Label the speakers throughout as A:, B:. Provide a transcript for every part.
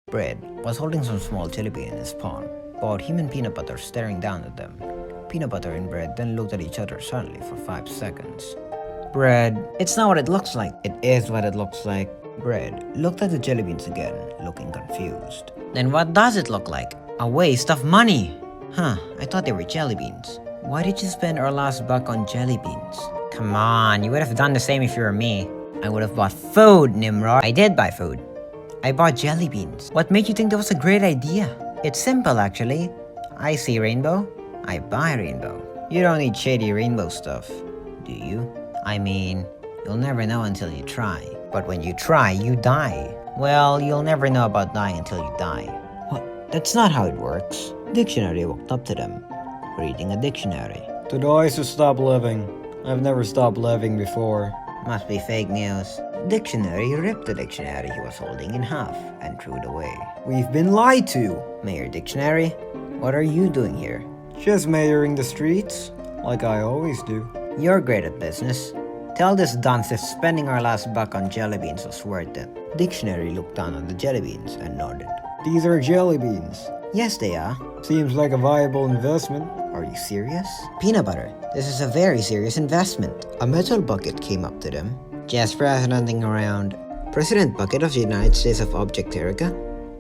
A: Bread was holding some small jelly bean in his palm, both him and Peanut Butter staring down at them. Peanut Butter and Bread then looked at each other silently for 5 seconds. Bread, it's not what it looks like. It is what it looks like. Bread looked at the jelly beans again, looking confused. Then what does it look like? A waste of money! Huh, I thought they were jelly beans. Why did you spend our last buck on jelly beans? Come on, you would have done the same if you were me. I would have bought food, Nimrod. I did buy food. I bought jelly beans. What made you think that was a great idea? It's simple, actually. I see rainbow, I buy rainbow. You don't need shady rainbow stuff, do you? I mean, you'll never know until you try. But when you try, you die. Well, you'll never know about dying until you die. What? That's not how it works. Dictionary walked up to them, reading a dictionary.
B: To die is to stop living. I've never stopped living before.
A: Must be fake news. Dictionary ripped the dictionary he was holding in half and threw it away.
B: We've been lied to.
A: Mayor Dictionary, what are you doing here?
B: Just mayoring the streets, like I always do.
A: You're great at business. Tell this dunce if spending our last buck on jelly beans was worth it. Dictionary looked down on the jelly beans and nodded.
B: These are jelly beans.
A: Yes, they are.
B: Seems like a viable investment.
A: Are you serious? Peanut Butter, this is a very serious investment. A metal bucket came up to them. Just presidenting around. President Bucket of the United States of Object Erica?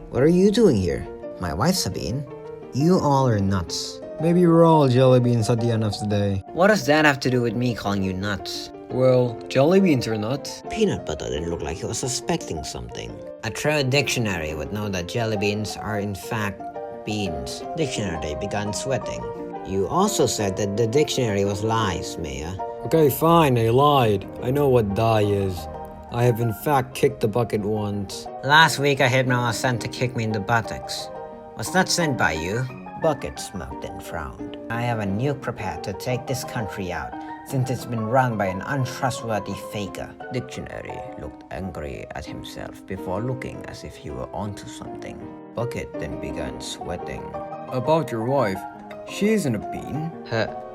A: What are you doing here? My wife Sabine? You all are nuts.
B: Maybe we're all jelly beans at the end of the day.
A: What does that have to do with me calling you nuts?
B: Well, jelly beans are nuts.
A: Peanut Butter didn't look like he was suspecting something. A true dictionary would know that jelly beans are in fact beans. Dictionary began sweating. You also said that the dictionary was lies, Maya.
B: Okay, fine, I lied. I know what die is. I have in fact kicked the bucket once.
A: Last week I had my sent to kick me in the buttocks. Was that sent by you? Bucket smoked and frowned. I have a nuke prepared to take this country out, since it's been run by an untrustworthy faker. Dictionary looked angry at himself before looking as if he were onto something. Bucket then began sweating.
B: About your wife, she isn't a bean.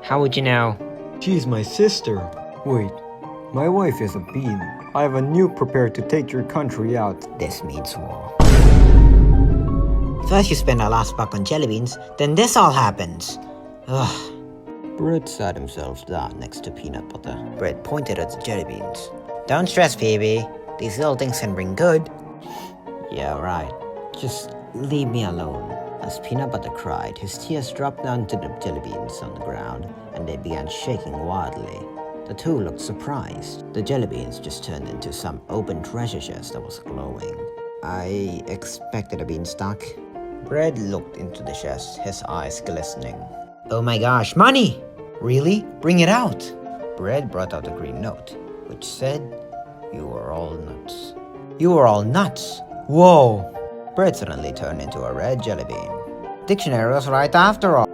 A: How would you know?
B: She's my sister. Wait, my wife is a bean. I have a nuke prepared to take your country out.
A: This means war. First you spend our last buck on jelly beans, then this all happens. Ugh. Bread sat himself down next to Peanut Butter. Bread pointed at the jelly beans. Don't stress, PB. These little things can bring good. Yeah, right. Just leave me alone. As Peanut Butter cried, his tears dropped down to the jelly beans on the ground, and they began shaking wildly. The two looked surprised. The jelly beans just turned into some open treasure chest that was glowing. I expected a beanstalk. Bread looked into the chest, his eyes glistening. Oh my gosh, money! Really? Bring it out! Bread brought out a green note, which said, "You are all nuts." You are all nuts? Whoa! Bread suddenly turned into a red jelly bean. Dictionary was right after all.